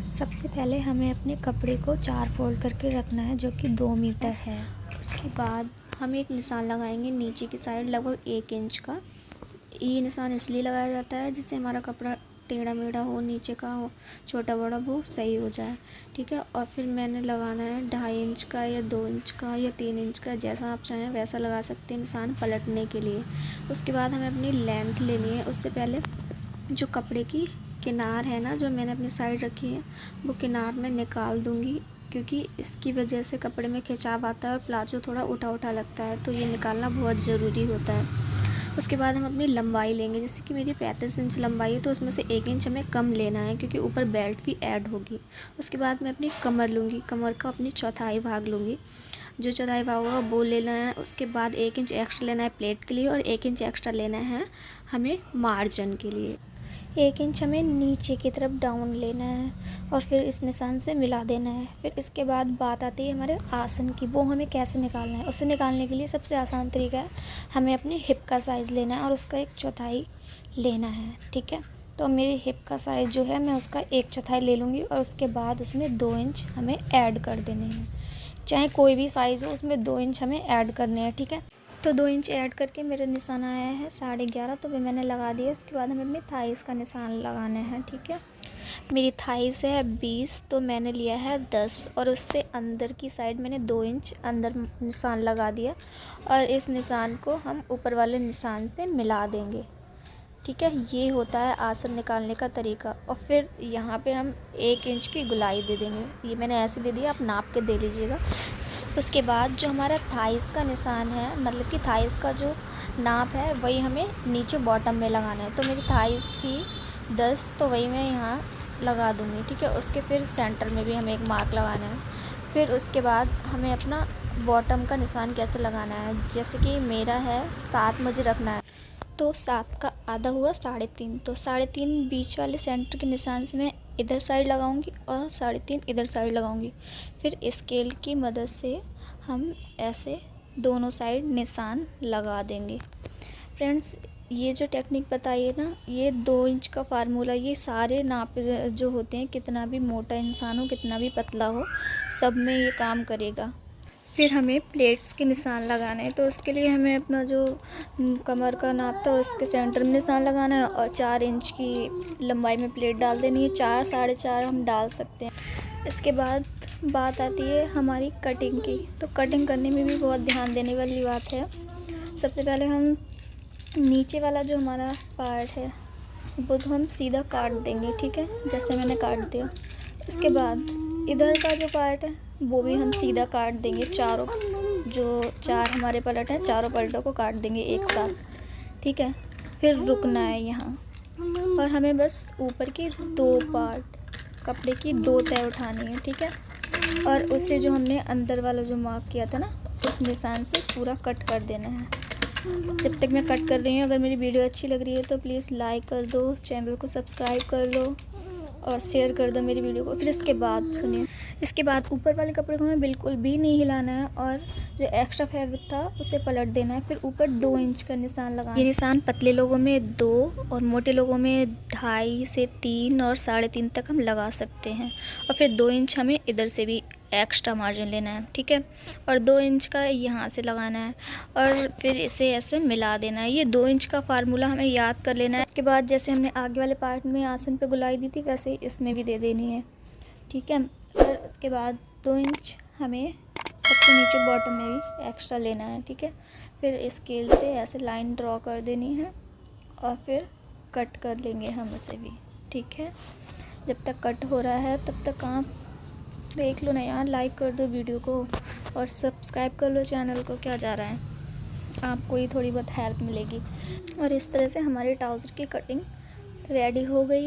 सबसे पहले हमें अपने कपड़े को 4 फोल्ड करके रखना है, जो कि 2 मीटर है। उसके बाद हम एक निशान लगाएंगे नीचे की साइड लगभग 1 इंच का। ये निशान इसलिए लगाया जाता है जिससे हमारा कपड़ा टेढ़ा मेढ़ा हो, नीचे का हो, छोटा बड़ा वो सही हो जाए। ठीक है। और फिर मैंने लगाना है 2.5 इंच का या 2 इंच का या 3 इंच का, जैसा आप चाहें वैसा लगा सकते हैं निशान पलटने के लिए। उसके बाद हमें अपनी लेंथ लेनी है। उससे पहले जो कपड़े की किनार है ना, जो मैंने अपनी साइड रखी है, वो किनार मैं निकाल दूँगी, क्योंकि इसकी वजह से कपड़े में खिंचाव आता है और प्लाजो थोड़ा उठा उठा लगता है, तो ये निकालना बहुत ज़रूरी होता है। उसके बाद हम अपनी लंबाई लेंगे। जैसे कि मेरी 35 इंच लंबाई है, तो उसमें से 1 इंच हमें कम लेना है, क्योंकि ऊपर बेल्ट भी ऐड होगी। उसके बाद मैं अपनी कमर लूँगी, कमर का अपनी चौथाई भाग लूँगी। जो चौथाई भाग होगा वो लेना है। उसके बाद 1 इंच एक्स्ट्रा लेना है प्लेट के लिए, और 1 इंच एक्स्ट्रा लेना है हमें मार्जिन के लिए। 1 इंच हमें नीचे की तरफ डाउन लेना है और फिर इस निशान से मिला देना है। फिर इसके बाद बात आती है हमारे आसन की, वो हमें कैसे निकालना है। उसे निकालने के लिए सबसे आसान तरीका है, हमें अपनी हिप का साइज़ लेना है और उसका 1/4 लेना है। ठीक है। तो मेरी हिप का साइज़ जो है, मैं उसका 1/4 ले लूँगी और उसके बाद उसमें 2 इंच हमें ऐड कर देने हैं। चाहे कोई भी साइज़ हो, उसमें 2 इंच हमें ऐड करने हैं। ठीक है। तो 2 इंच ऐड करके मेरा निशान आया है 11.5, तो वो मैंने लगा दिया। उसके बाद हमें अपनी थाइस का निशान लगाना है। ठीक है। मेरी थाइस है 20, तो मैंने लिया है 10, और उससे अंदर की साइड मैंने 2 इंच अंदर निशान लगा दिया, और इस निशान को हम ऊपर वाले निशान से मिला देंगे। ठीक है। ये होता है आसन निकालने का तरीका। और फिर यहाँ पे हम 1 इंच की गुलाई दे देंगे। ये मैंने ऐसे दे दिया, आप नाप के दे लीजिएगा। उसके बाद जो हमारा थाइस का निशान है, मतलब कि थाइस का जो नाप है, वही हमें नीचे बॉटम में लगाना है। तो मेरी थाइस थी 10, तो वही मैं यहाँ लगा दूँगी। ठीक है। उसके फिर सेंटर में भी हमें एक मार्क लगाना है। फिर उसके बाद हमें अपना बॉटम का निशान कैसे लगाना है, जैसे कि मेरा है 7 मुझे रखना है, तो 7 का आधा हुआ 3.5, तो 3.5 बीच वाले सेंटर के निशान से मैं इधर साइड लगाऊंगी और 3.5 इधर साइड लगाऊंगी। फिर स्केल की मदद से हम ऐसे दोनों साइड निशान लगा देंगे। फ्रेंड्स, ये जो टेक्निक बताई है ना, ये 2 इंच का फार्मूला, ये सारे नाप जो होते हैं, कितना भी मोटा इंसान हो, कितना भी पतला हो, सब में ये काम करेगा। फिर हमें प्लेट्स के निशान लगाने हैं, तो उसके लिए हमें अपना जो कमर का नाप था उसके सेंटर में निशान लगाना है, और 4 इंच की लंबाई में प्लेट डाल देनी है। 4 4.5 हम डाल सकते हैं। इसके बाद बात आती है हमारी कटिंग की। तो कटिंग करने में भी बहुत ध्यान देने वाली बात है। सबसे पहले हम नीचे वाला जो हमारा पार्ट है, वो तो हम सीधा काट देंगे। ठीक है। जैसे मैंने काट दिया। इसके बाद इधर का जो पार्ट है, वो भी हम सीधा काट देंगे। चारों जो 4 हमारे पलट हैं, चारों पलटों को काट देंगे एक साथ। ठीक है। फिर रुकना है यहाँ, और हमें बस ऊपर की 2 पार्ट कपड़े की 2 तय उठानी है। ठीक है। और उससे जो हमने अंदर वाला जो मार्क किया था ना, उस निशान से पूरा कट कर देना है। जब तक मैं कट कर रही हूँ, अगर मेरी वीडियो अच्छी लग रही है तो प्लीज़ लाइक कर दो, चैनल को सब्सक्राइब कर लो और शेयर कर दो मेरी वीडियो को। फिर इसके बाद सुनिए, इसके बाद ऊपर वाले कपड़े को हमें बिल्कुल भी नहीं हिलाना है, और जो एक्स्ट्रा फैब्रिक था उसे पलट देना है। फिर ऊपर 2 इंच का निशान लगाना है। ये निशान पतले लोगों में 2 और मोटे लोगों में 2.5 से 3 और 3.5 तक हम लगा सकते हैं। और फिर 2 इंच हमें इधर से भी एक्स्ट्रा मार्जिन लेना है। ठीक है। और 2 इंच का यहाँ से लगाना है, और फिर इसे ऐसे मिला देना है। ये 2 इंच का फार्मूला हमें याद कर लेना है। उसके बाद जैसे हमने आगे वाले पार्ट में आसन पे गुलाई दी थी, वैसे इसमें भी दे देनी है। ठीक है। और उसके बाद 2 इंच हमें सबसे नीचे बॉटम में भी एक्स्ट्रा लेना है। ठीक है। फिर स्केल से ऐसे लाइन ड्रॉ कर देनी है, और फिर कट कर लेंगे हम इसे भी। ठीक है। जब तक कट हो रहा है तब तक आप देख लो ना यार, लाइक कर दो वीडियो को और सब्सक्राइब कर लो चैनल को। क्या जा रहा है, आपको ही थोड़ी बहुत हेल्प मिलेगी। और इस तरह से हमारे ट्राउज़र की कटिंग रेडी हो गई।